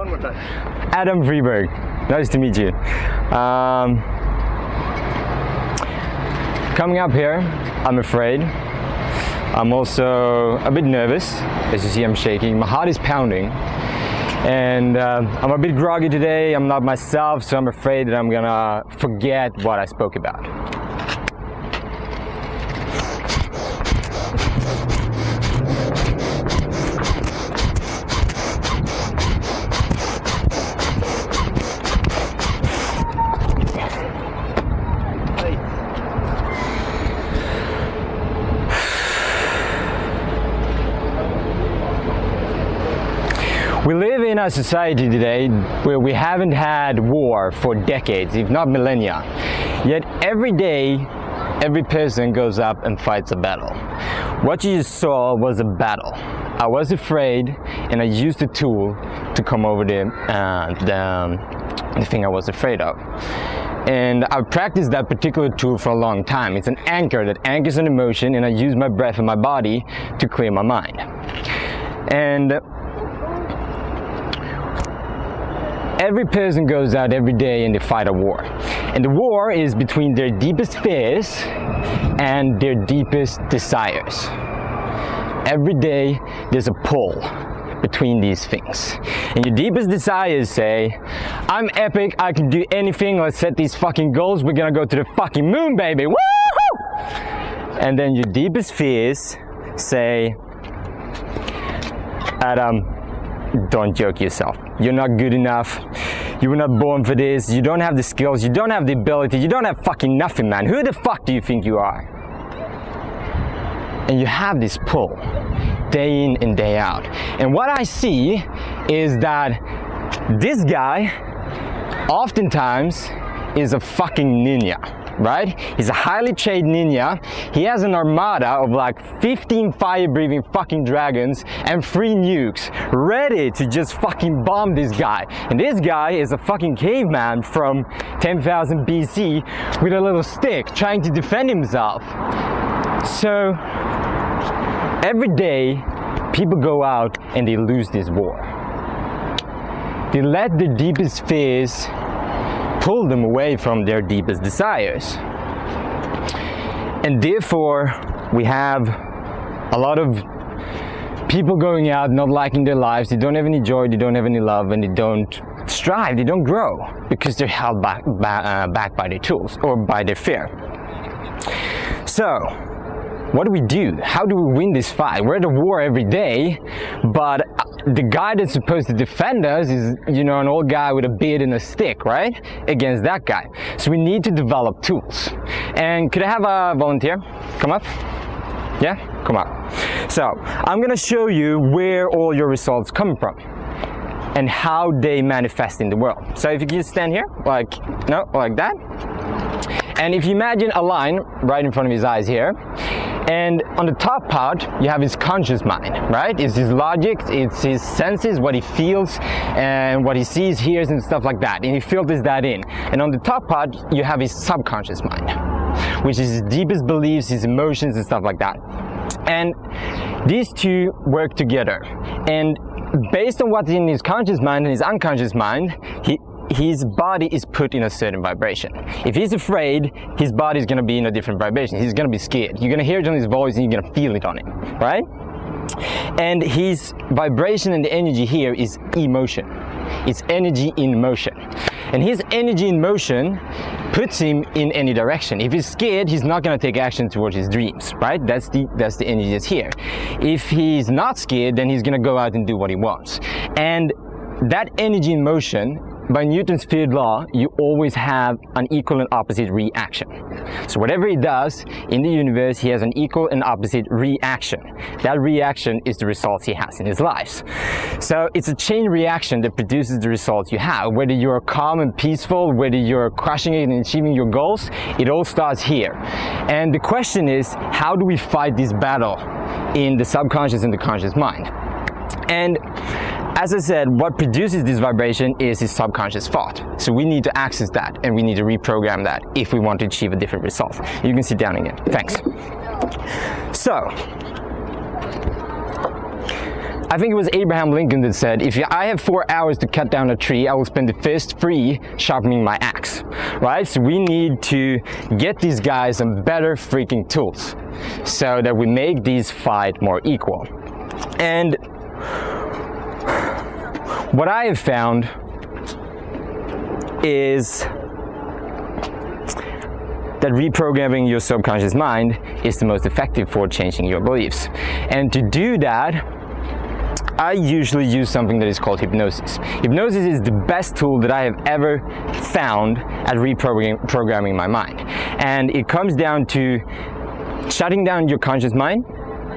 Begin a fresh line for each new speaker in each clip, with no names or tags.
One more time.
Adam Freeberg. Nice to meet you. Coming up here, I'm afraid. I'm also a bit nervous. As you see, I'm shaking. My heart is pounding. And I'm a bit groggy today. I'm not myself, so I'm afraid that I'm gonna forget what I spoke about. We live in a society today where we haven't had war for decades, if not millennia. Yet every day, every person goes up and fights a battle. What you just saw was a battle. I was afraid, and I used the tool to come over the thing I was afraid of. And I've practiced that particular tool for a long time. It's an anchor that anchors an emotion, and I use my breath and my body to clear my mind. And every person goes out every day and they fight a war. And the war is between their deepest fears and their deepest desires. Every day there's a pull between these things. And your deepest desires say, I'm epic, I can do anything, let's set these fucking goals, we're gonna go to the fucking moon, baby, woohoo! And then your deepest fears say, Adam, don't joke yourself. You're not good enough. You were not born for this. You don't have the skills. You don't have the ability. You don't have fucking nothing, man. Who the fuck do you think you are? And you have this pull day in and day out. And what I see is that this guy oftentimes is a fucking ninja. Right? He's a highly trained ninja. He has an armada of like 15 fire-breathing fucking dragons and 3 nukes ready to just fucking bomb this guy. And this guy is a fucking caveman from 10,000 BC with a little stick trying to defend himself. So every day people go out and they lose this war. They let their deepest fears pull them away from their deepest desires. And therefore, we have a lot of people going out not liking their lives. They don't have any joy, they don't have any love, and they don't strive, they don't grow because they're held back by their tools or by their fear. So, what do? How do we win this fight? We're at a war every day, but the guy that's supposed to defend us is, you know, an old guy with a beard and a stick, right? Against that guy. So we need to develop tools. And could I have a volunteer come up? Yeah, come up. So I'm gonna show you where all your results come from and how they manifest in the world. So if you can just stand here, like that. And if you imagine a line right in front of his eyes here, and on the top part, you have his conscious mind, right? It's his logic, it's his senses, what he feels, and what he sees, hears, and stuff like that. And he filters that in. And on the top part, you have his subconscious mind, which is his deepest beliefs, his emotions, and stuff like that. And these two work together. And based on what's in his conscious mind and his unconscious mind, his body is put in a certain vibration. If he's afraid, his body is going to be in a different vibration. He's going to be scared. You're going to hear it on his voice and you're going to feel it on him, right? And his vibration and the energy here is emotion. It's energy in motion. And his energy in motion puts him in any direction. If he's scared, he's not going to take action towards his dreams, right? That's the energy that's here. If he's not scared, then he's going to go out and do what he wants. And that energy in motion, by Newton's third law, you always have an equal and opposite reaction. So whatever he does in the universe, he has an equal and opposite reaction. That reaction is the results he has in his life. So it's a chain reaction that produces the results you have. Whether you're calm and peaceful, whether you're crushing it and achieving your goals, it all starts here. And the question is, how do we fight this battle in the subconscious and the conscious mind? And as I said, what produces this vibration is his subconscious thought. So we need to access that and we need to reprogram that if we want to achieve a different result. You can sit down again. Thanks. So, I think it was Abraham Lincoln that said, if I have 4 hours to cut down a tree, I will spend the first 3 sharpening my axe, right? So we need to get these guys some better freaking tools so that we make these fight more equal. And what I have found is that reprogramming your subconscious mind is the most effective for changing your beliefs. And to do that, I usually use something that is called hypnosis. Hypnosis is the best tool that I have ever found at reprogramming my mind. And it comes down to shutting down your conscious mind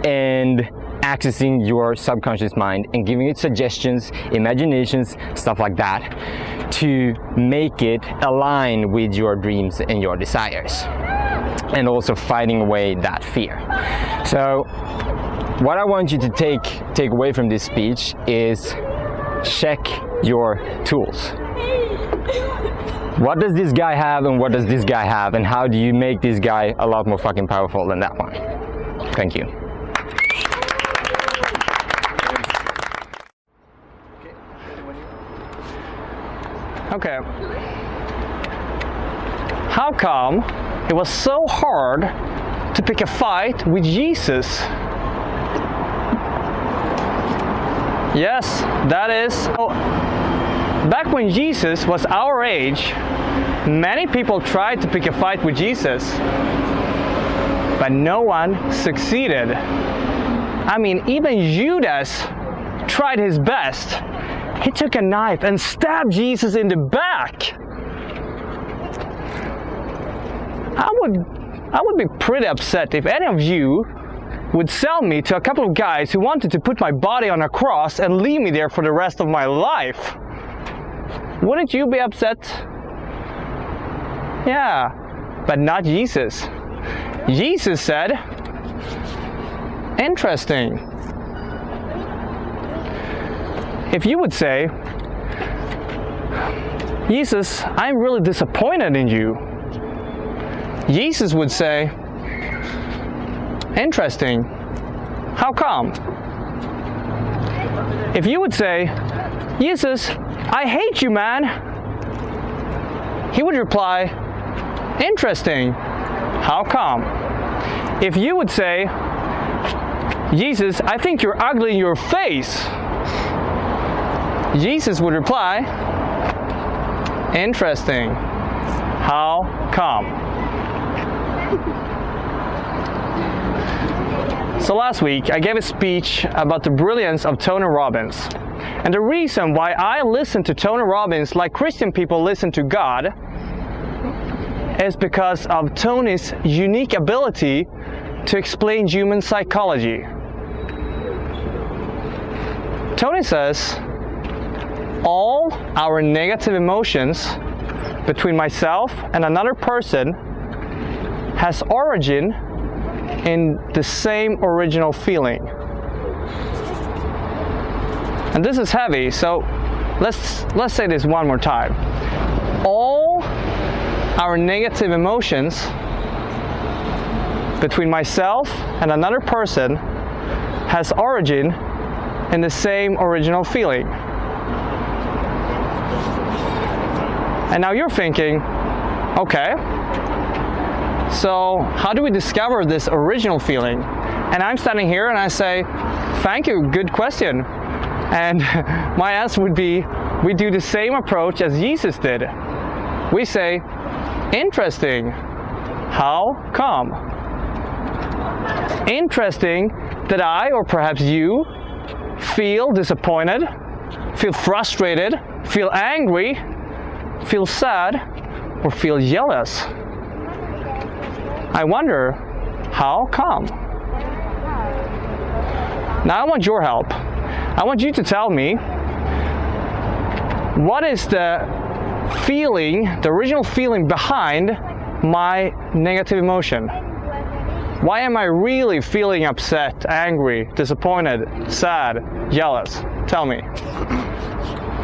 and accessing your subconscious mind and giving it suggestions, imaginations, stuff like that, to make it align with your dreams and your desires, and also fighting away that fear. So what I want you to take away from this speech is check your tools. What does this guy have and what does this guy have, and how do you make this guy a lot more fucking powerful than that one? Thank you.
Okay. How come it was so hard to pick a fight with Jesus? Yes, that is. Back when Jesus was our age, many people tried to pick a fight with Jesus, but no one succeeded. I mean, even Judas tried his best. He took a knife and stabbed Jesus in the back. I would be pretty upset if any of you would sell me to a couple of guys who wanted to put my body on a cross and leave me there for the rest of my life. Wouldn't you be upset? Yeah, but not Jesus. Jesus said, interesting. If you would say, Jesus, I'm really disappointed in you, Jesus would say, interesting. How come? If you would say, Jesus, I hate you, man, he would reply, interesting. How come? If you would say, Jesus, I think you're ugly in your face, Jesus would reply, interesting. How come? So last week I gave a speech about the brilliance of Tony Robbins. And the reason why I listen to Tony Robbins like Christian people listen to God is because of Tony's unique ability to explain human psychology. Tony says, all our negative emotions between myself and another person has origin in the same original feeling. And this is heavy, so let's say this one more time. All our negative emotions between myself and another person has origin in the same original feeling. And now you're thinking, okay, so how do we discover this original feeling? And I'm standing here and I say, thank you, good question. And my answer would be, we do the same approach as Jesus did. We say, interesting. How come? Interesting that I, or perhaps you, feel disappointed, feel frustrated, feel angry, feel sad, or feel jealous. I wonder, how come? Now I want your help. I want you to tell me, what is the feeling, the original feeling behind my negative emotion? Why am I really feeling upset, angry, disappointed, sad, jealous? Tell me.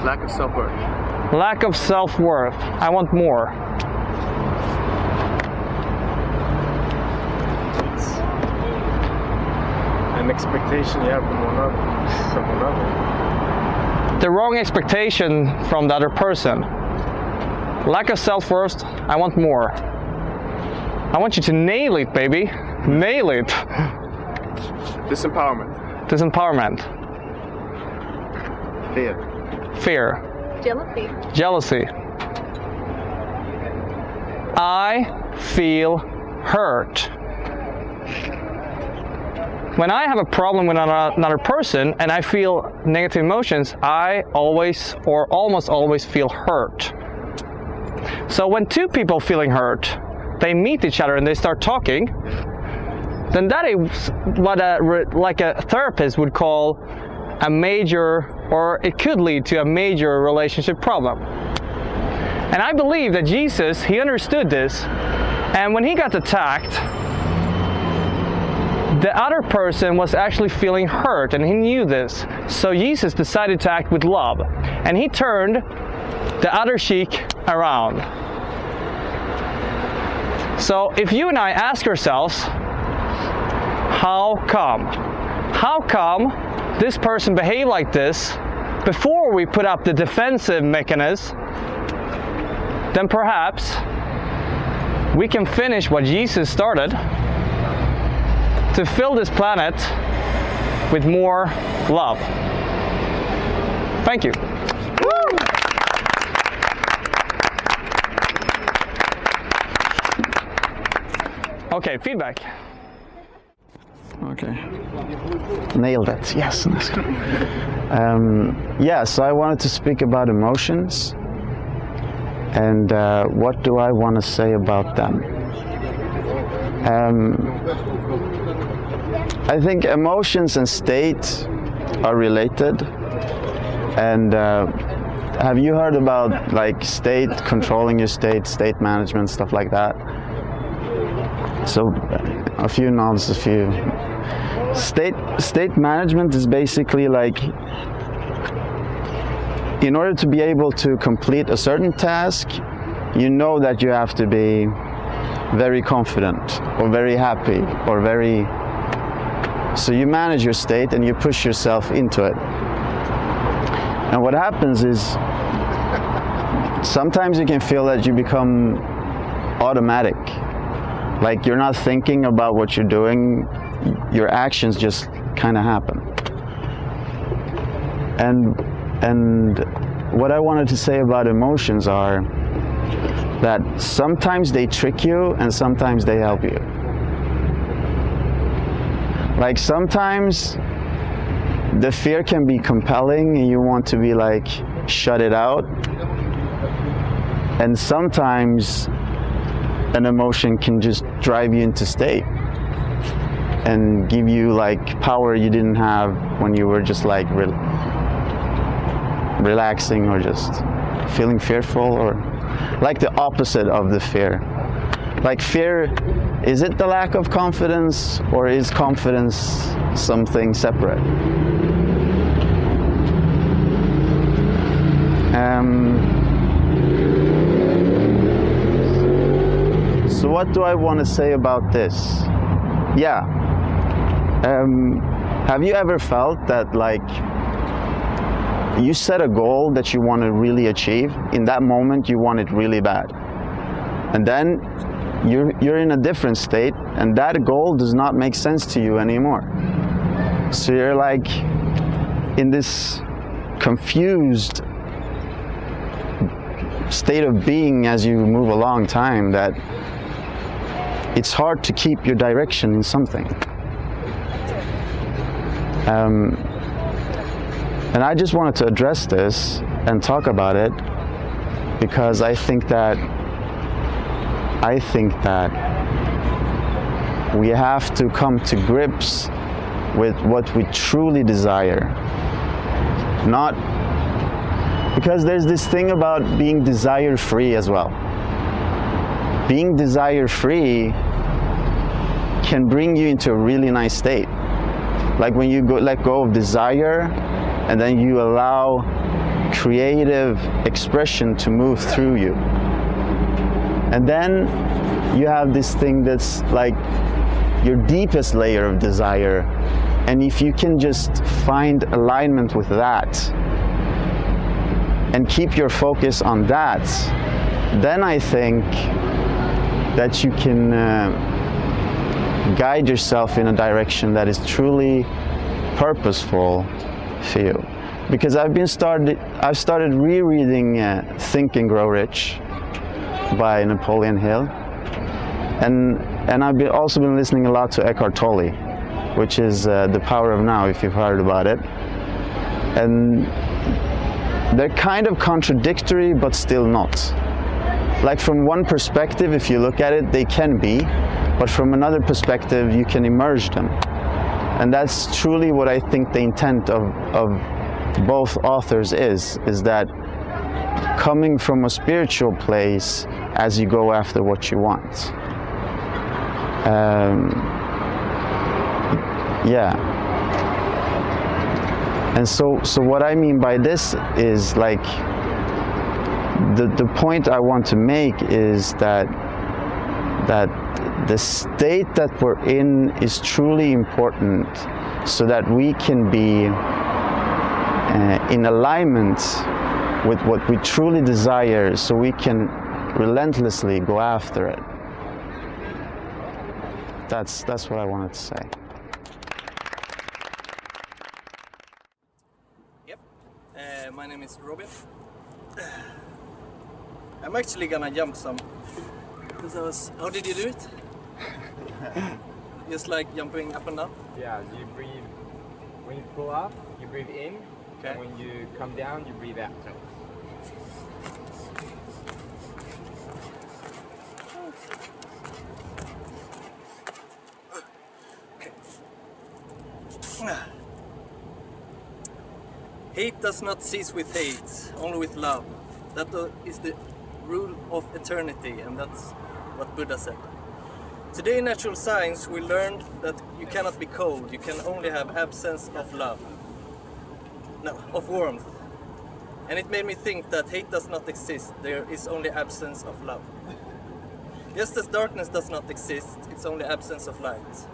Lack of self-worth.
Lack of self-worth. I want more.
I an expectation you have from another.
The wrong expectation from the other person. Lack of self-worth, I want more. I want you to nail it, baby. Nail it.
Disempowerment.
Disempowerment.
Fear.
Fear.
Jealousy.
Jealousy. I feel hurt. When I have a problem with another person and I feel negative emotions, I always or almost always feel hurt. So when two people feeling hurt, they meet each other and they start talking, then that is what like a therapist would call a major, or it could lead to a major relationship problem. And I believe that Jesus, he understood this, and when he got attacked, the other person was actually feeling hurt, and he knew this. So Jesus decided to act with love, and he turned the other cheek around. So if you and I ask ourselves, how come? How come this person behaved like this before we put up the defensive mechanism? Then perhaps we can finish what Jesus started, to fill this planet with more love. Thank you. Okay, feedback.
Okay. Nailed it. Yes. So I wanted to speak about emotions and what do I want to say about them. I think emotions and state are related. And have you heard about like state, controlling your state management, stuff like that? So a few nods, a few. State management is basically like, in order to be able to complete a certain task, you know that you have to be very confident or very happy or very, so you manage your state and you push yourself into it. And what happens is sometimes you can feel that you become automatic. Like you're not thinking about what you're doing, your actions just kind of happen. And what I wanted to say about emotions are that sometimes they trick you and sometimes they help you. Like sometimes the fear can be compelling and you want to be like, shut it out. And sometimes an emotion can just drive you into state and give you like power you didn't have when you were just like relaxing or just feeling fearful, or like the opposite of the fear. Like fear, is it the lack of confidence or is confidence something separate? So what do I want to say about this? Yeah. Have you ever felt that like you set a goal that you want to really achieve? In that moment you want it really bad. And then you're in a different state and that goal does not make sense to you anymore. So you're like in this confused state of being as you move along time that it's hard to keep your direction in something. And I just wanted to address this and talk about it because I think that we have to come to grips with what we truly desire. Not because there's this thing about being desire-free as well. Being desire-free can bring you into a really nice state. Like when you let go of desire and then you allow creative expression to move through you. And then you have this thing that's like your deepest layer of desire And if you can just find alignment with that and keep your focus on that, then I think that you can guide yourself in a direction that is truly purposeful for you. Because I've started rereading Think and Grow Rich by Napoleon Hill, and I've also been listening a lot to Eckhart Tolle, which is The Power of Now, if you've heard about it. And they're kind of contradictory, but still not. Like, from one perspective, if you look at it, they can be, but from another perspective, you can emerge them. And that's truly what I think the intent of both authors is that coming from a spiritual place as you go after what you want. Yeah. And so what I mean by this is, like, the point I want to make is that the state that we're in is truly important, so that we can be in alignment with what we truly desire, so we can relentlessly go after it. That's what I wanted to say.
Yep. My name is Robin. I'm actually gonna jump some. Because how did you do it? Just like jumping up and down?
Yeah, you breathe, when you pull up, you breathe in,
Okay.
and when you come down, you breathe out.
Hate does not cease with hate, only with love. That is the rule of eternity, and that's what Buddha said. Today in natural science we learned that you cannot be cold, you can only have absence of love. No, of warmth. And it made me think that hate does not exist, there is only absence of love. Just as darkness does not exist, it's only absence of light.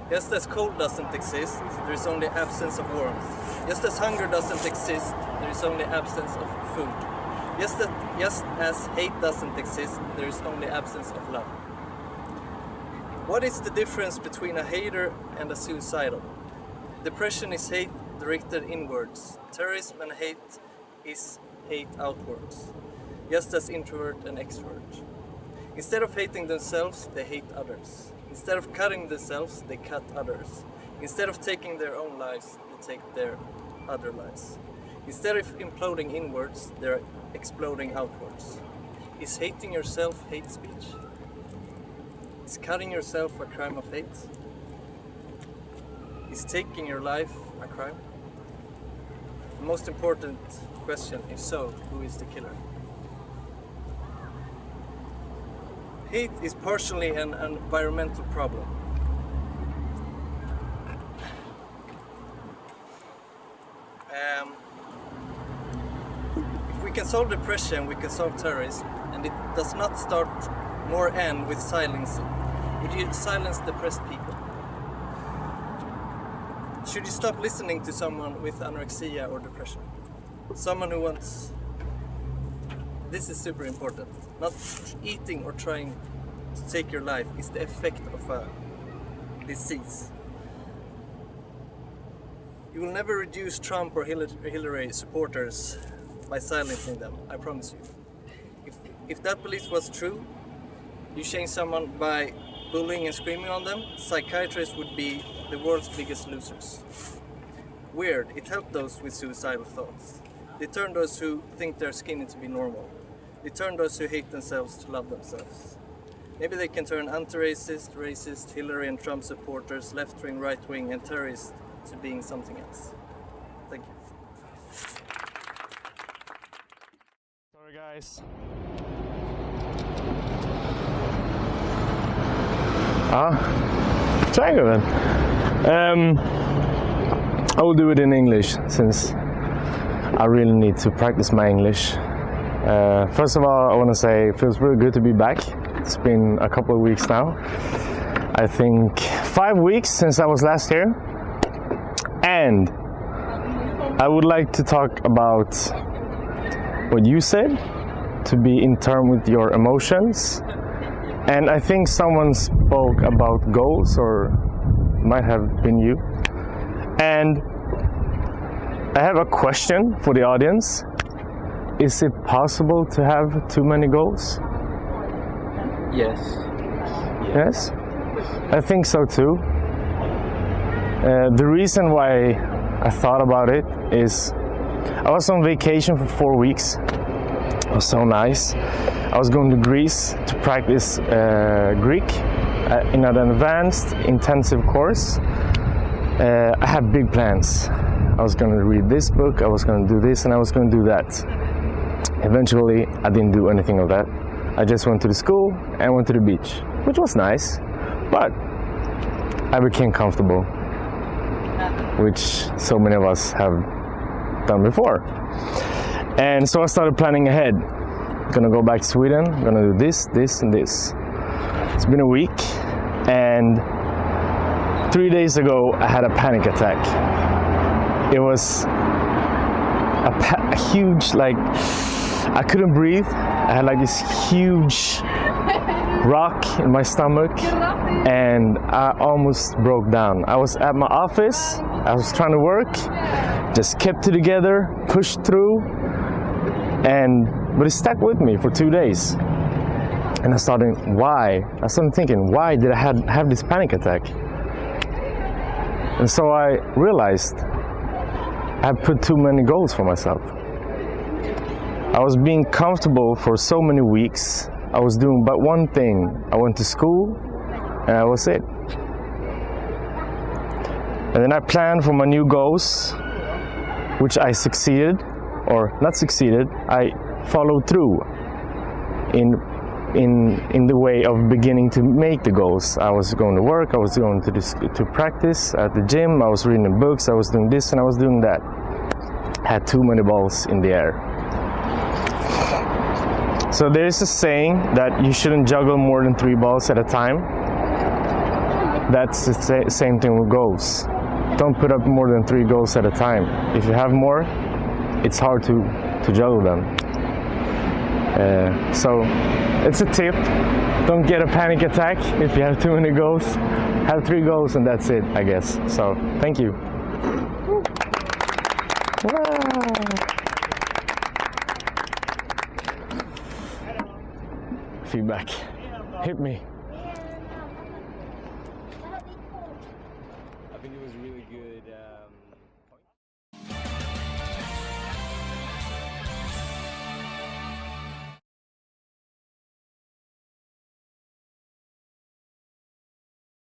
Just as cold doesn't exist, there is only absence of warmth. Just as hunger doesn't exist, there is only absence of food. Just as hate doesn't exist, there is only absence of love. What is the difference between a hater and a suicidal? Depression is hate directed inwards. Terrorism and hate is hate outwards. Just as introvert and extrovert. Instead of hating themselves, they hate others. Instead of cutting themselves, they cut others. Instead of taking their own lives, they take their other lives. Instead of imploding inwards, they're exploding outwards. Is hating yourself hate speech? Is cutting yourself a crime of hate? Is taking your life a crime? The most important question, if so, who is the killer? Hate is partially an environmental problem. If we can solve depression, we can solve terrorism, and it does not start nor end with silencing. Would you silence depressed people? Should you stop listening to someone with anorexia or depression? Someone who wants... This is super important. Not eating or trying to take your life is the effect of a disease. You will never reduce Trump or Hillary supporters by silencing them, I promise you. If that belief was true, you change someone by bullying and screaming on them, psychiatrists would be the world's biggest losers. Weird, it helped those with suicidal thoughts. They turn those who think they're skinny to be normal. They turn those who hate themselves to love themselves. Maybe they can turn anti-racist, racist, Hillary and Trump supporters, left-wing, right-wing and terrorists to being something else. Thank you.
Sorry guys. Triangle then. I will do it in English since I really need to practice my English. First of all, I want to say it feels really good to be back. It's been a couple of weeks now. I think 5 weeks since I was last here. And I would like to talk about what you said, to be in tune with your emotions. And I think someone spoke about goals, or might have been you. And I have a question for the audience. Is it possible to have too many goals?
Yes.
Yes? I think so too. The reason why I thought about it is I was on vacation for 4 weeks. It was so nice. I was going to Greece to practice Greek in an advanced intensive course. I had big plans. I was going to read this book, I was going to do this, and I was going to do that. Eventually, I didn't do anything of that. I just went to the school and went to the beach, which was nice, but I became comfortable, which so many of us have done before. And so I started planning ahead. Gonna go back to Sweden, gonna do this, this, and this. It's been a week, and 3 days ago I had a panic attack. It was a huge, like, I couldn't breathe. I had like this huge rock in my stomach, and I almost broke down. I was at my office, I was trying to work, just kept it together, pushed through, but it stuck with me for 2 days. And I started thinking, why did I have this panic attack? And so I realized I had put too many goals for myself. I was being comfortable for so many weeks. I was doing but one thing. I went to school, and that was it. And then I planned for my new goals, which I succeeded, or not succeeded, I followed through in the way of beginning to make the goals. I was going to work, I was going to practice at the gym, I was reading books, I was doing this and I was doing that. I had too many balls in the air. So there is a saying that you shouldn't juggle more than 3 balls at a time. That's the same thing with goals. Don't put up more than 3 goals at a time. If you have more, it's hard to juggle them. So it's a tip. Don't get a panic attack if you have too many goals. Have 3 goals and that's it, I guess. So thank you. Feedback. Hit me.